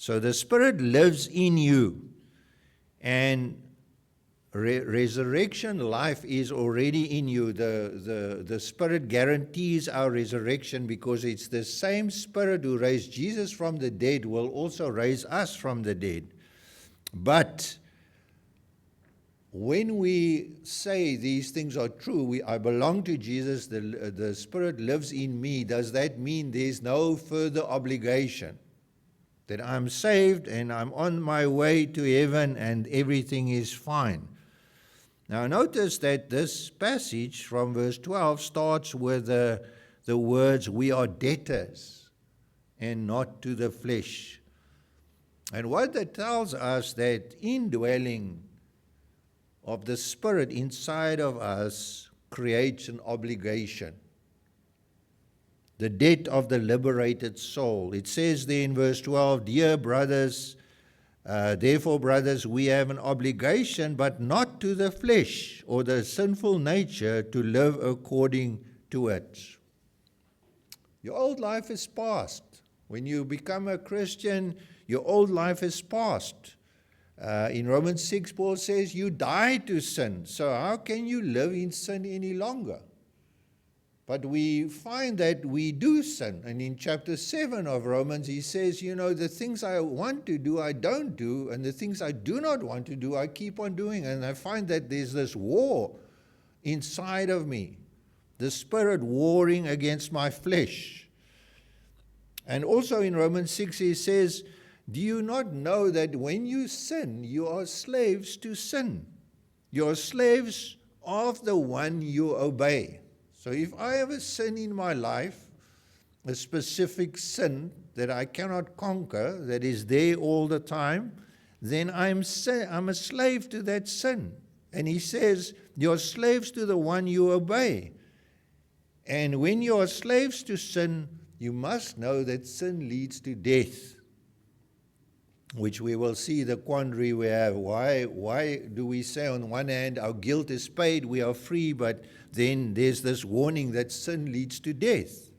So the Spirit lives in you, and resurrection life is already in you. The Spirit guarantees our resurrection, because it's the same Spirit who raised Jesus from the dead will also raise us from the dead. But when we say these things are true, I belong to Jesus, the Spirit lives in me, does that mean there's no further obligation? That I'm saved and I'm on my way to heaven and everything is fine? Now notice that this passage from verse 12 starts with the words, we are debtors and not to the flesh. And what that tells us, that indwelling of the Spirit inside of us creates an obligation. The debt of the liberated soul. It says there in verse 12, dear brothers, therefore, brothers, we have an obligation, but not to the flesh or the sinful nature, to live according to it. Your old life is past. When you become a Christian, your old life is past. In Romans 6, Paul says, you died to sin. So how can you live in sin any longer? But we find that we do sin. And in chapter 7 of Romans, he says, the things I want to do, I don't do. And the things I do not want to do, I keep on doing. And I find that there's this war inside of me. The Spirit warring against my flesh. And also in Romans 6, he says, do you not know that when you sin, you are slaves to sin? You are slaves of the one you obey. So if I have a sin in my life, a specific sin that I cannot conquer, that is there all the time, then I'm a slave to that sin. And he says, you're slaves to the one you obey. And when you are slaves to sin, you must know that sin leads to death, which we will see the quandary we have. Why do we say on one hand our guilt is paid, we are free, but then there's this warning that sin leads to death?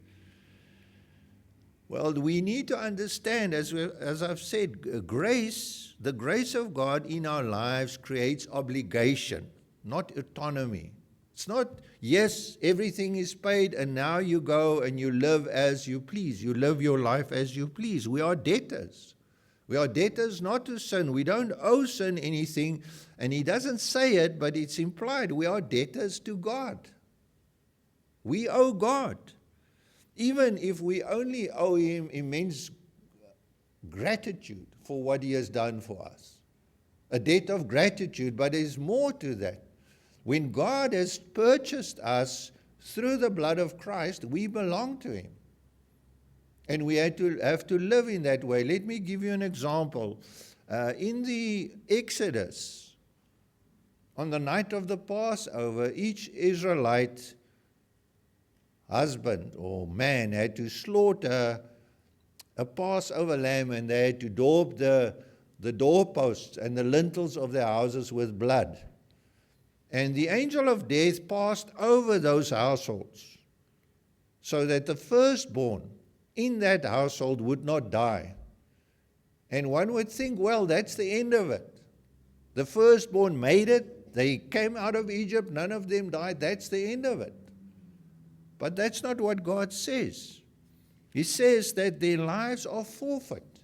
Well, we need to understand, as I've said, grace, the grace of God in our lives creates obligation, not autonomy. It's not, yes, everything is paid and now you go and you live as you please. You live your life as you please. We are debtors. We are debtors not to sin. We don't owe sin anything. And he doesn't say it, but it's implied. We are debtors to God. We owe God. Even if we only owe him immense gratitude for what he has done for us. A debt of gratitude, but there's more to that. When God has purchased us through the blood of Christ, we belong to him. And we have to live in that way. Let me give you an example. In the Exodus, on the night of the Passover, each Israelite husband or man had to slaughter a Passover lamb, and they had to daub the doorposts and the lintels of their houses with blood. And the angel of death passed over those households so that the firstborn in that household would not die. And one would think, well, that's the end of it. The firstborn made it. They came out of Egypt. None of them died. That's the end of it. But that's not what God says. He says that their lives are forfeit.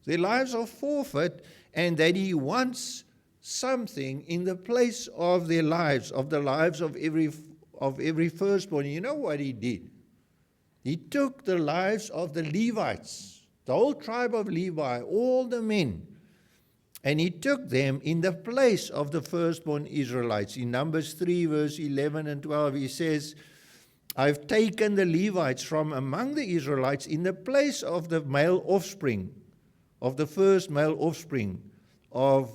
Their lives are forfeit, and that he wants something in the place of their lives, of the lives of every firstborn. You know what he did? He took the lives of the Levites, the whole tribe of Levi, all the men, and he took them in the place of the firstborn Israelites. In Numbers 3, verse 11 and 12, he says, I've taken the Levites from among the Israelites in the place of the male offspring, of the first male offspring, for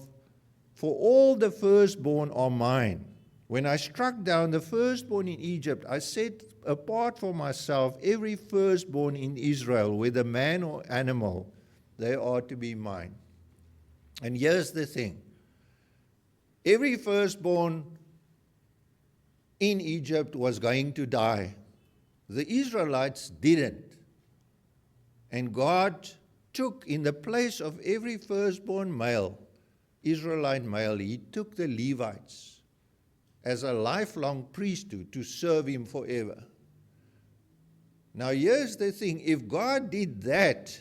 all the firstborn are mine. When I struck down the firstborn in Egypt, I set apart for myself every firstborn in Israel, whether man or animal, they are to be mine. And here's the thing. Every firstborn in Egypt was going to die. The Israelites didn't. And God took in the place of every firstborn male, Israelite male, he took the Levites as a lifelong priesthood to serve him forever. Now here's the thing, if God did that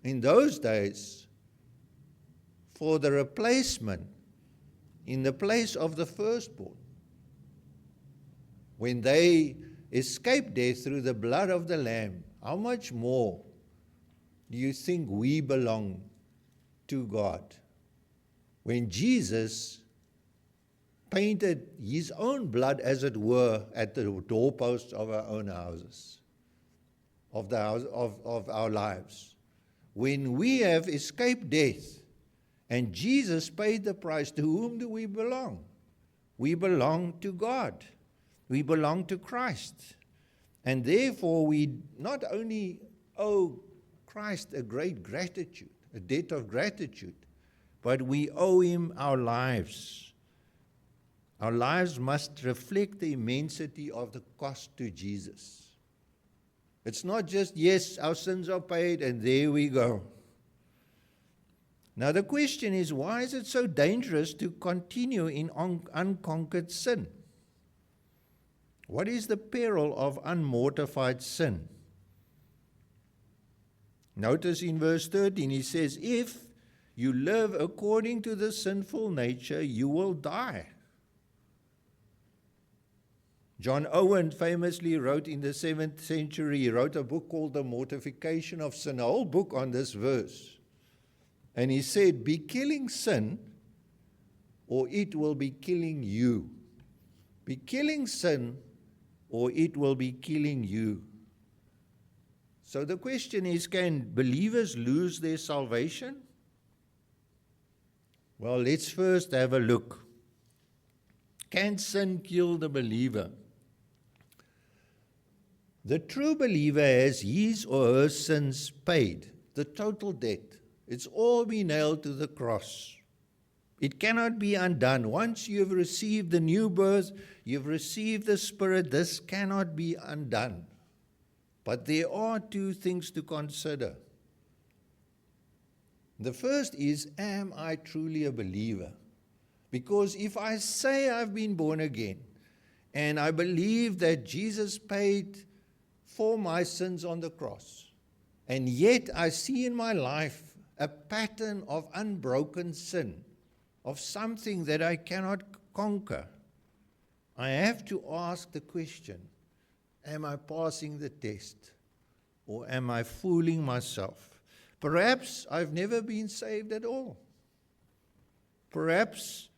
in those days for the replacement in the place of the firstborn, when they escaped death through the blood of the Lamb, how much more do you think we belong to God? When Jesus painted his own blood, as it were, at the doorposts of our own houses, of the house of our lives. When we have escaped death and Jesus paid the price, to whom do we belong? We belong to God. We belong to Christ. And therefore we not only owe Christ a great gratitude, a debt of gratitude, but we owe him our lives. Our lives must reflect the immensity of the cost to Jesus. It's not just, yes, our sins are paid and there we go. Now the question is, why is it so dangerous to continue in unconquered sin? What is the peril of unmortified sin? Notice in verse 13, he says, if you live according to the sinful nature, you will die. John Owen famously wrote in the 7th century, he wrote a book called The Mortification of Sin, a whole book on this verse. And he said, be killing sin, or it will be killing you. Be killing sin, or it will be killing you. So the question is, can believers lose their salvation? Well, let's first have a look. Can sin kill the believer? The true believer has his or her sins paid, the total debt. It's all been nailed to the cross. It cannot be undone. Once you have received the new birth, you've received the Spirit, this cannot be undone. But there are two things to consider. The first is, am I truly a believer? Because if I say I've been born again, and I believe that Jesus paid for my sins on the cross, and yet I see in my life a pattern of unbroken sin, of something that I cannot conquer, I have to ask the question, am I passing the test, or am I fooling myself? Perhaps I've never been saved at all. Perhaps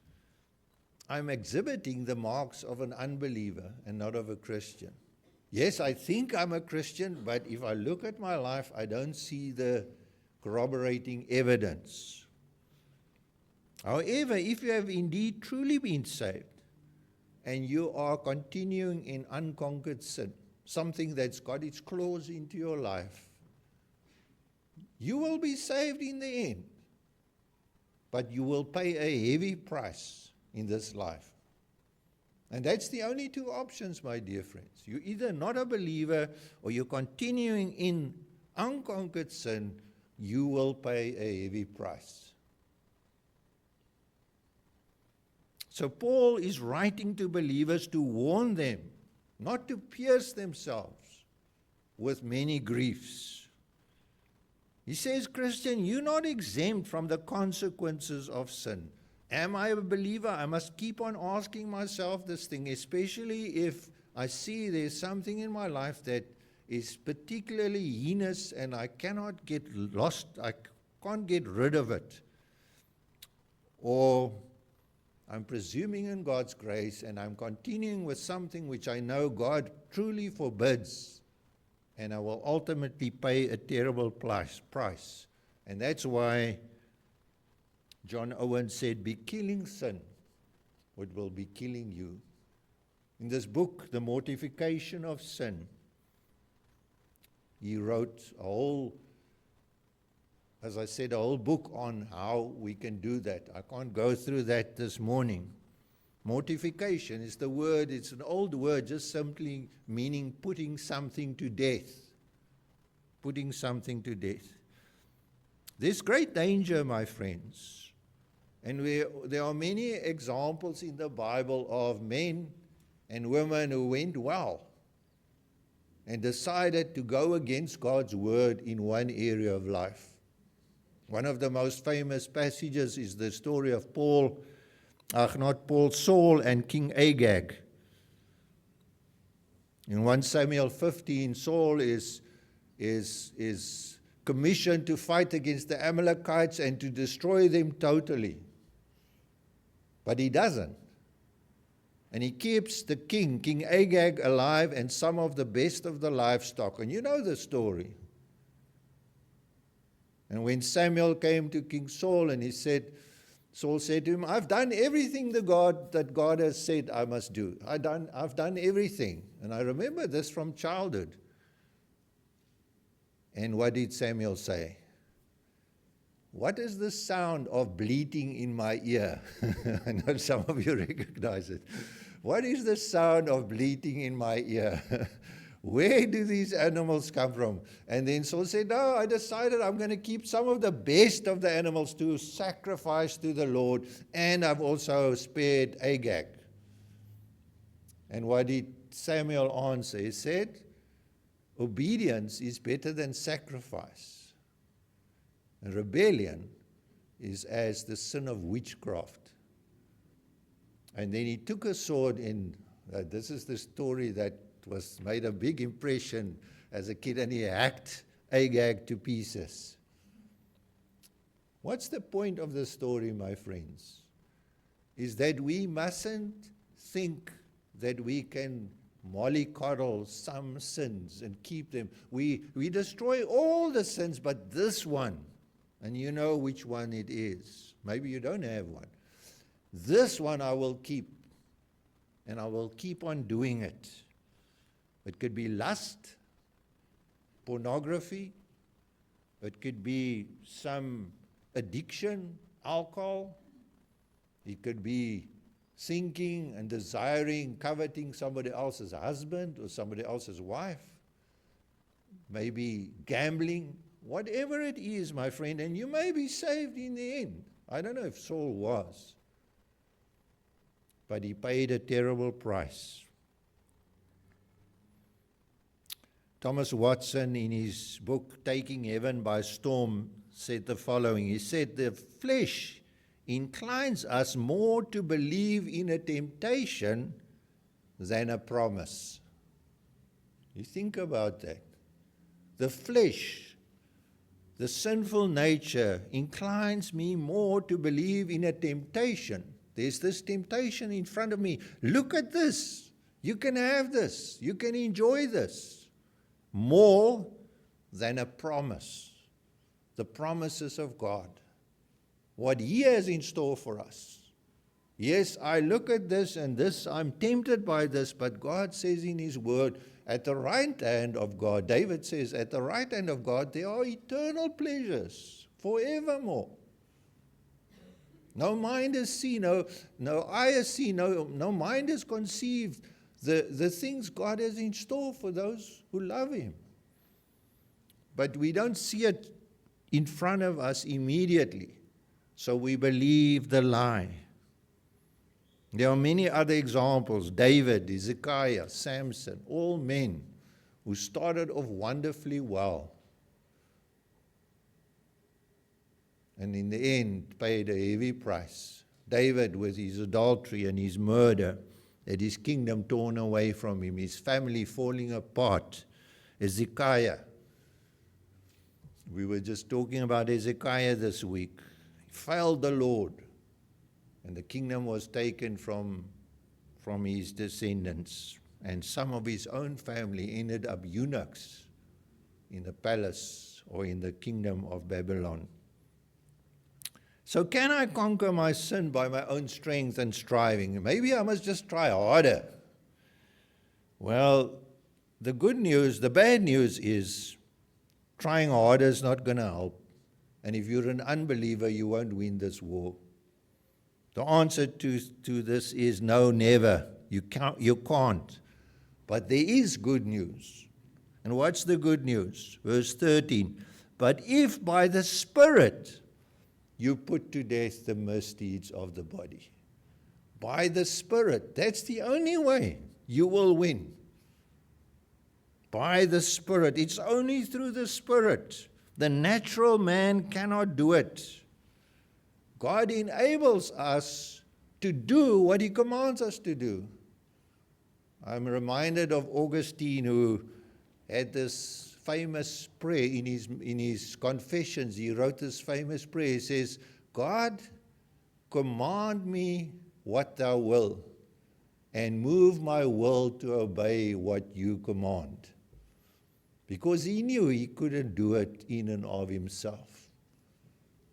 I'm exhibiting the marks of an unbeliever and not of a Christian. Yes, I think I'm a Christian, but if I look at my life, I don't see the corroborating evidence. However, if you have indeed truly been saved, and you are continuing in unconquered sin, something that's got its claws into your life, you will be saved in the end, but you will pay a heavy price in this life. And that's the only two options, my dear friends. You're either not a believer or you're continuing in unconquered sin. You will pay a heavy price. So Paul is writing to believers to warn them not to pierce themselves with many griefs. He says, Christian, you're not exempt from the consequences of sin. Am I a believer? I must keep on asking myself this thing, especially if I see there's something in my life that is particularly heinous and I cannot get lost, I can't get rid of it. Or I'm presuming in God's grace and I'm continuing with something which I know God truly forbids, and I will ultimately pay a terrible price. And that's why John Owen said, be killing sin, or it will be killing you. In this book, The Mortification of Sin, he wrote a whole, as I said, a whole book on how we can do that. I can't go through that this morning. Mortification is the word, it's an old word, just simply meaning putting something to death. putting something to death. There's great danger, my friends. And there are many examples in the Bible of men and women who went well and decided to go against God's word in one area of life. One of the most famous passages is the story of Saul and King Agag. In 1 Samuel 15, Saul is commissioned to fight against the Amalekites and to destroy them totally. But he doesn't. And he keeps the king, King Agag, alive and some of the best of the livestock. And you know the story. And when Samuel came to King Saul and Saul said to him, I've done everything that God has said I must do. I've done everything. And I remember this from childhood. And what did Samuel say? What is the sound of bleating in my ear? I know some of you recognize it. What is the sound of bleating in my ear? Where do these animals come from? And then Saul said, no, I decided I'm going to keep some of the best of the animals to sacrifice to the Lord. And I've also spared Agag. And what did Samuel answer? He said, obedience is better than sacrifice. And rebellion is as the sin of witchcraft. And then he took a sword in, this is the story that was made a big impression as a kid, and he hacked Agag to pieces. What's the point of the story, my friends? Is that we mustn't think that we can mollycoddle some sins and keep them. We destroy all the sins, but this one, and you know which one it is. Maybe you don't have one. This one I will keep, and I will keep on doing it. It could be lust, pornography. It could be some addiction, alcohol. It could be thinking and desiring, coveting somebody else's husband or somebody else's wife. Maybe gambling. Whatever it is, my friend, and you may be saved in the end. I don't know if Saul was, but he paid a terrible price. Thomas Watson, in his book, Taking Heaven by Storm, said the following. He said, the flesh inclines us more to believe in a temptation than a promise. You think about that. The flesh, the sinful nature, inclines me more to believe in a temptation. There's this temptation in front of me. Look at this. You can have this. You can enjoy this. More than a promise. The promises of God. What He has in store for us. Yes, I look at this and this, I'm tempted by this, but God says in His Word, at the right hand of God, David says, at the right hand of God, there are eternal pleasures forevermore. No mind has seen, no eye has seen, no mind has conceived the things God has in store for those who love Him. But we don't see it in front of us immediately, so we believe the lie. There are many other examples. David, Hezekiah, Samson, all men who started off wonderfully well and in the end paid a heavy price. David, with his adultery and his murder, had his kingdom torn away from him, his family falling apart. Hezekiah, we were just talking about Hezekiah this week. He failed the Lord, and the kingdom was taken from his descendants. And some of his own family ended up eunuchs in the palace or in the kingdom of Babylon. So can I conquer my sin by my own strength and striving? Maybe I must just try harder. Well, the bad news is trying harder is not going to help. And if you're an unbeliever, you won't win this war. The answer to this is no, never. You can't. But there is good news. And what's the good news? Verse 13. But if by the Spirit you put to death the misdeeds of the body. By the Spirit. That's the only way you will win. By the Spirit. It's only through the Spirit. The natural man cannot do it. God enables us to do what He commands us to do. I'm reminded of Augustine, who had this famous prayer in his confessions. He wrote this famous prayer. He says, God, command me what thou wilt, and move my will to obey what you command. Because he knew he couldn't do it in and of himself.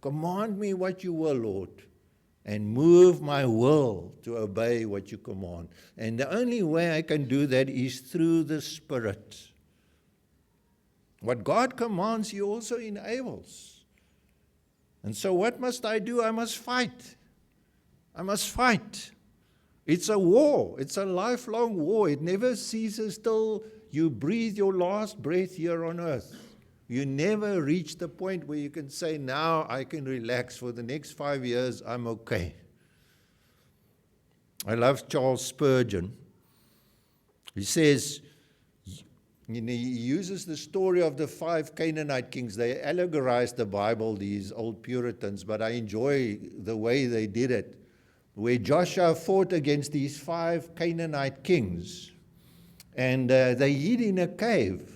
Command me what you will, Lord, and move my will to obey what you command. And the only way I can do that is through the Spirit. What God commands, He also enables. And so what must I do? I must fight. I must fight. It's a war. It's a lifelong war. It never ceases till you breathe your last breath here on earth. You never reach the point where you can say, now I can relax. For the next 5 years, I'm okay. I love Charles Spurgeon. He says, he uses the story of the 5 Canaanite kings. They allegorize the Bible, these old Puritans, but I enjoy the way they did it. Where Joshua fought against these 5 Canaanite kings, and they hid in a cave.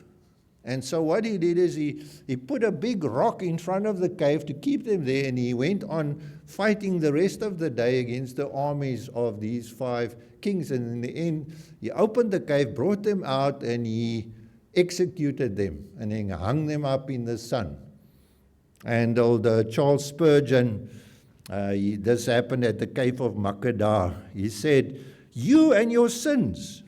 And so what he did is he put a big rock in front of the cave to keep them there, and he went on fighting the rest of the day against the armies of these 5 kings. And in the end, he opened the cave, brought them out, and he executed them, and he hung them up in the sun. And old Charles Spurgeon, this happened at the cave of Makeda. He said, you and your sins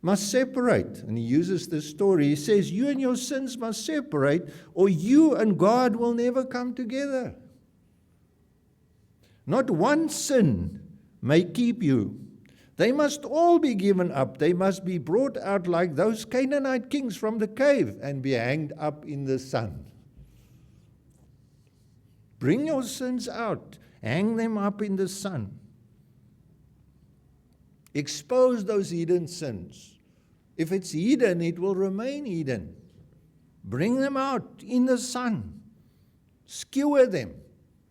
must separate. And he uses this story. He says, you and your sins must separate, or you and God will never come together. Not one sin may keep you. They must all be given up. They must be brought out like those Canaanite kings from the cave and be hanged up in the sun. Bring your sins out. Hang them up in the sun. Expose those hidden sins. If it's hidden, it will remain hidden. Bring them out in the sun. Skewer them.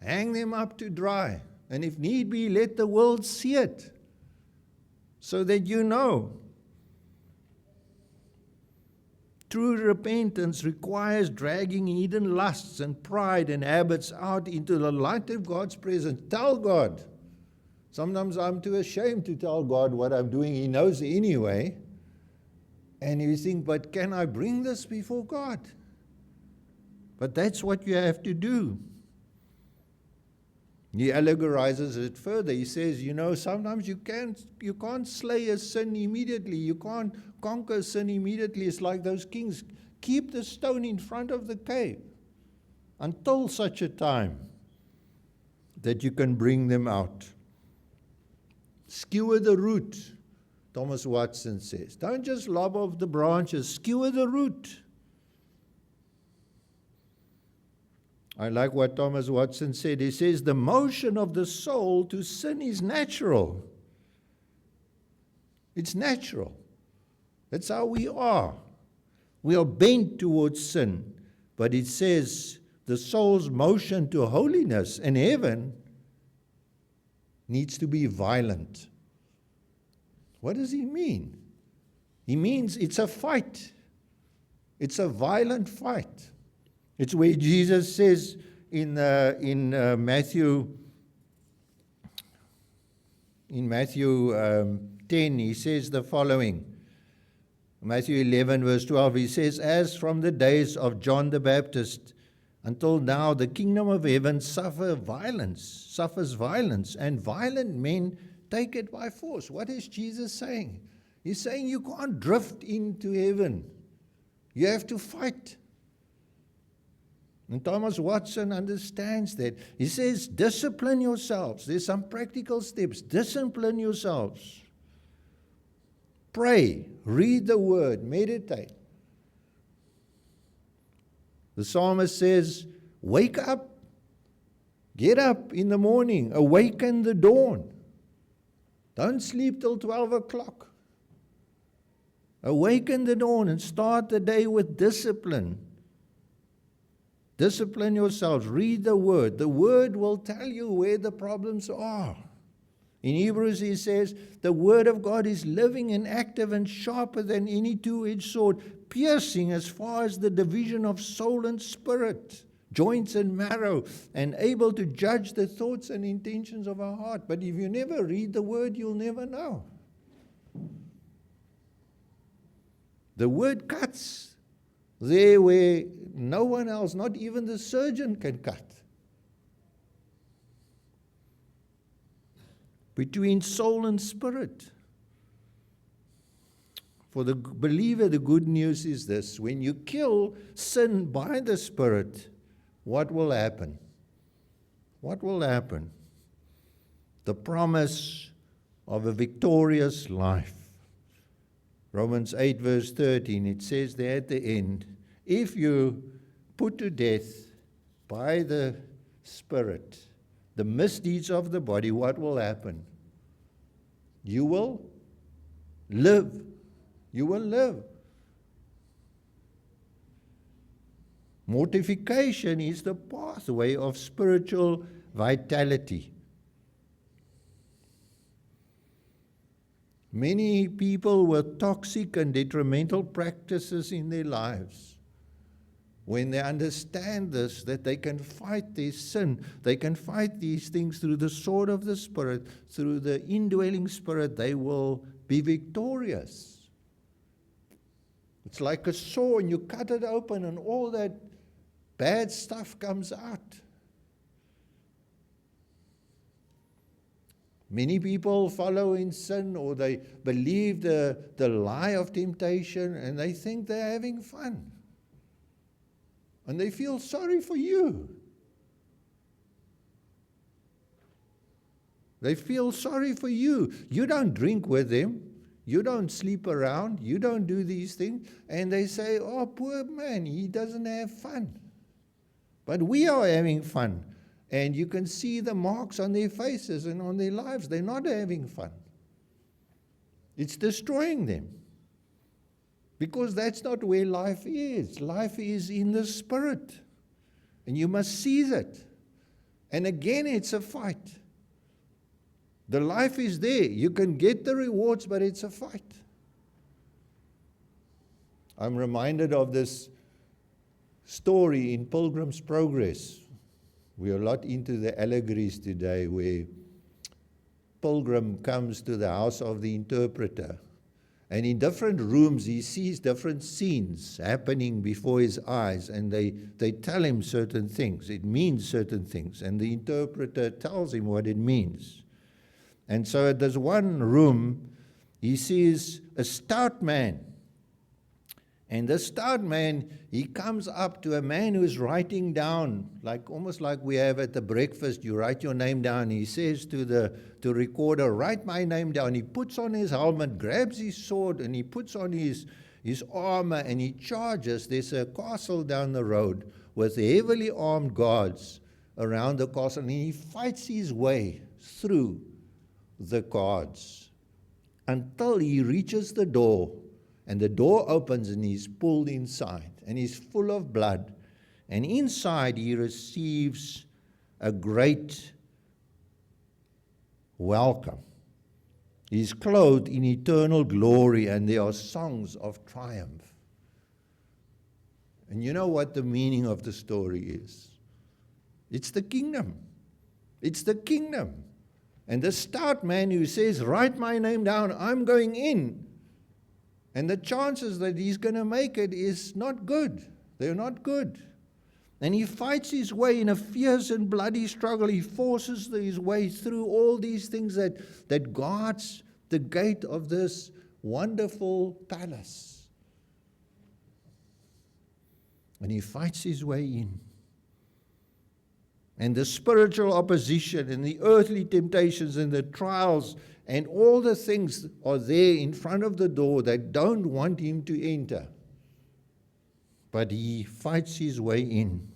Hang them up to dry. And if need be, let the world see it, so that you know. True repentance requires dragging hidden lusts and pride and habits out into the light of God's presence. Tell God. Sometimes I'm too ashamed to tell God what I'm doing. He knows anyway. And you think, but can I bring this before God? But that's what you have to do. He allegorizes it further. He says, sometimes you can't slay a sin immediately. You can't conquer sin immediately. It's like those kings. Keep the stone in front of the cave until such a time that you can bring them out. Skewer the root, Thomas Watson says. Don't just lob off the branches. Skewer the root. I like what Thomas Watson said. He says, the motion of the soul to sin is natural. It's natural. That's how we are. We are bent towards sin. But it says the soul's motion to holiness and heaven needs to be violent. What does he mean? He means it's a fight. It's a violent fight. It's where Jesus says in Matthew 10, he says the following. Matthew 11, verse 12, he says, as from the days of John the Baptist until now, the kingdom of heaven suffers violence, and violent men take it by force. What is Jesus saying? He's saying you can't drift into heaven. You have to fight. And Thomas Watson understands that. He says, discipline yourselves. There's some practical steps. Discipline yourselves. Pray, read the word, meditate. The psalmist says, wake up, get up in the morning, awaken the dawn. Don't sleep till 12 o'clock. Awaken the dawn and start the day with discipline. Discipline yourselves. Read the Word. The Word will tell you where the problems are. In Hebrews he says, the Word of God is living and active and sharper than any two-edged sword, piercing as far as the division of soul and spirit, joints and marrow, and able to judge the thoughts and intentions of our heart. But if you never read the Word, you'll never know. The Word cuts there where no one else, not even the surgeon, can cut. Between soul and spirit. For the believer, the good news is this: when you kill sin by the Spirit, what will happen? What will happen? The promise of a victorious life. Romans 8 verse 13, it says there at the end, if you put to death by the Spirit the misdeeds of the body, what will happen? You will live. You will live. Mortification is the pathway of spiritual vitality. Many people with toxic and detrimental practices in their lives, when they understand this, that they can fight their sin, they can fight these things through the sword of the Spirit, through the indwelling Spirit, they will be victorious. It's like a saw, and you cut it open and all that bad stuff comes out. Many people follow in sin, or they believe the lie of temptation, and they think they're having fun. And they feel sorry for you. They feel sorry for you. You don't drink with them. You don't sleep around. You don't do these things. And they say, oh, poor man, he doesn't have fun. But we are having fun. And you can see the marks on their faces and on their lives. They're not having fun. It's destroying them. Because that's not where life is. Life is in the Spirit. And you must seize it. And again, it's a fight. The life is there. You can get the rewards, but it's a fight. I'm reminded of this story in Pilgrim's Progress. We are a lot into the allegories today, where Pilgrim comes to the house of the interpreter. And in different rooms, he sees different scenes happening before his eyes, and they tell him certain things. It means certain things, and the interpreter tells him what it means. And so at this one room, he sees a stout man. And the stout man, he comes up to a man who is writing down, almost like we have at the breakfast, you write your name down. He says to the recorder, write my name down. He puts on his helmet, grabs his sword, and he puts on his armor, and he charges. There's a castle down the road with heavily armed guards around the castle, and he fights his way through the guards until he reaches the door. And the door opens and he's pulled inside. And he's full of blood. And inside he receives a great welcome. He's clothed in eternal glory, and there are songs of triumph. And you know what the meaning of the story is? It's the kingdom. It's the kingdom. And the stout man who says, write my name down, I'm going in. And the chances that he's going to make it is not good. They're not good. And he fights his way in a fierce and bloody struggle. He forces his way through all these things that guards the gate of this wonderful palace. And he fights his way in. And the spiritual opposition and the earthly temptations and the trials and all the things are there in front of the door that don't want him to enter. but he fights his way in.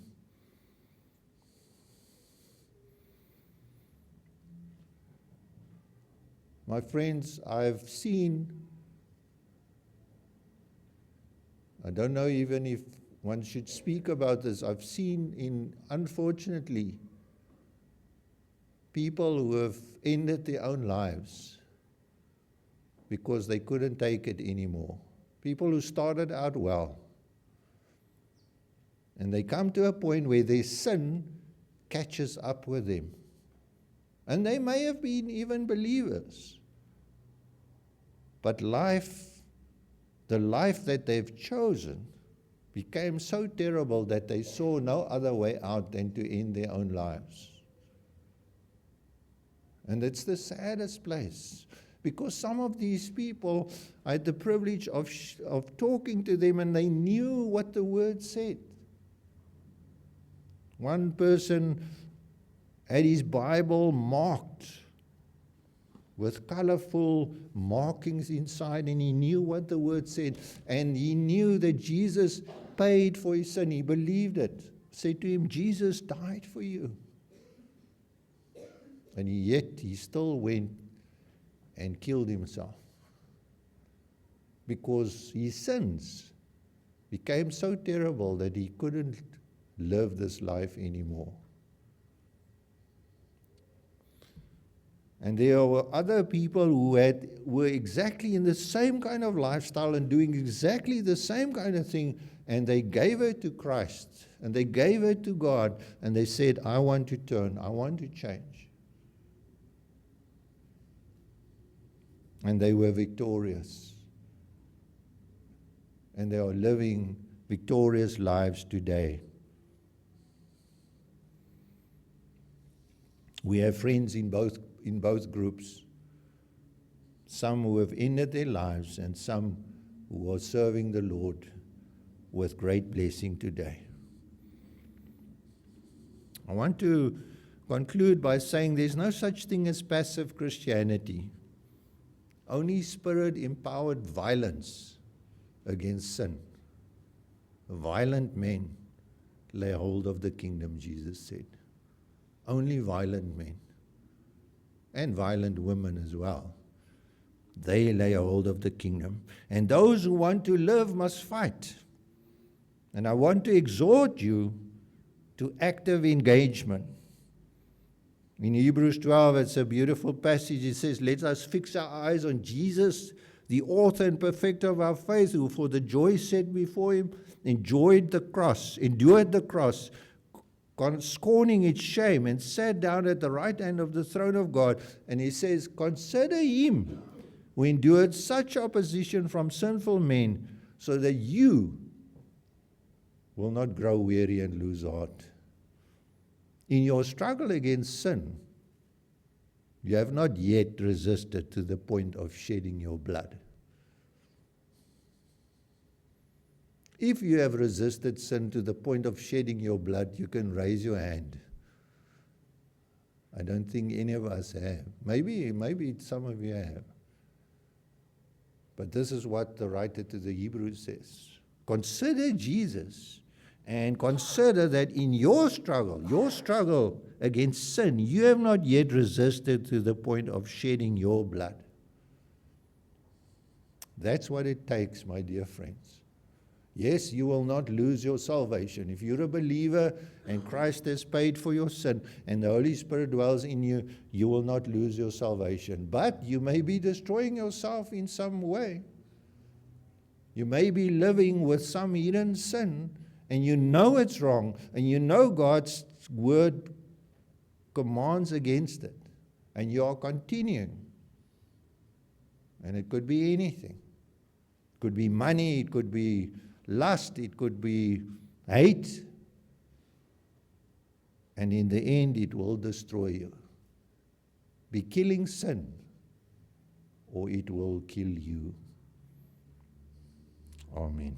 My friends, I've seen, I don't know even if one should speak about this, I've seen unfortunately, people who have ended their own lives because they couldn't take it anymore. People who started out well. And they come to a point where their sin catches up with them. And they may have been even believers. But the life that they've chosen, became so terrible that they saw no other way out than to end their own lives. And it's the saddest place. Because some of these people, I had the privilege of talking to them, and they knew what the Word said. One person had his Bible marked with colorful markings inside, and he knew what the Word said. And he knew that Jesus paid for his sin. He believed it. Said to him, Jesus died for you. And yet he still went and killed himself. Because his sins became so terrible that he couldn't live this life anymore. And there were other people who were exactly in the same kind of lifestyle and doing exactly the same kind of thing, and they gave it to Christ, and they gave it to God, and they said, I want to turn, I want to change. And they were victorious. And they are living victorious lives today. We have friends in both groups. Some who have ended their lives and some who are serving the Lord with great blessing today. I want to conclude by saying there's no such thing as passive Christianity. Only Spirit-empowered violence against sin. Violent men lay hold of the kingdom, Jesus said. Only violent men. And violent women as well. They lay hold of the kingdom. And those who want to live must fight. And I want to exhort you to active engagement. In Hebrews 12, it's a beautiful passage. It says, let us fix our eyes on Jesus, the author and perfecter of our faith, who for the joy set before him endured the cross, scorning its shame, and sat down at the right hand of the throne of God. And he says, consider him who endured such opposition from sinful men, so that you will not grow weary and lose heart. In your struggle against sin, you have not yet resisted to the point of shedding your blood. If you have resisted sin to the point of shedding your blood, you can raise your hand. I don't think any of us have. Maybe some of you have. But this is what the writer to the Hebrews says. Consider Jesus, and consider that in your struggle against sin, you have not yet resisted to the point of shedding your blood. That's what it takes, my dear friends. Yes, you will not lose your salvation. If you're a believer and Christ has paid for your sin and the Holy Spirit dwells in you, you will not lose your salvation. But you may be destroying yourself in some way. You may be living with some hidden sin, and you know it's wrong, and you know God's word commands against it, and you are continuing. And it could be anything. It could be money, it could be lust, it could be hate, and in the end it will destroy you. Be killing sin, or it will kill you. Amen.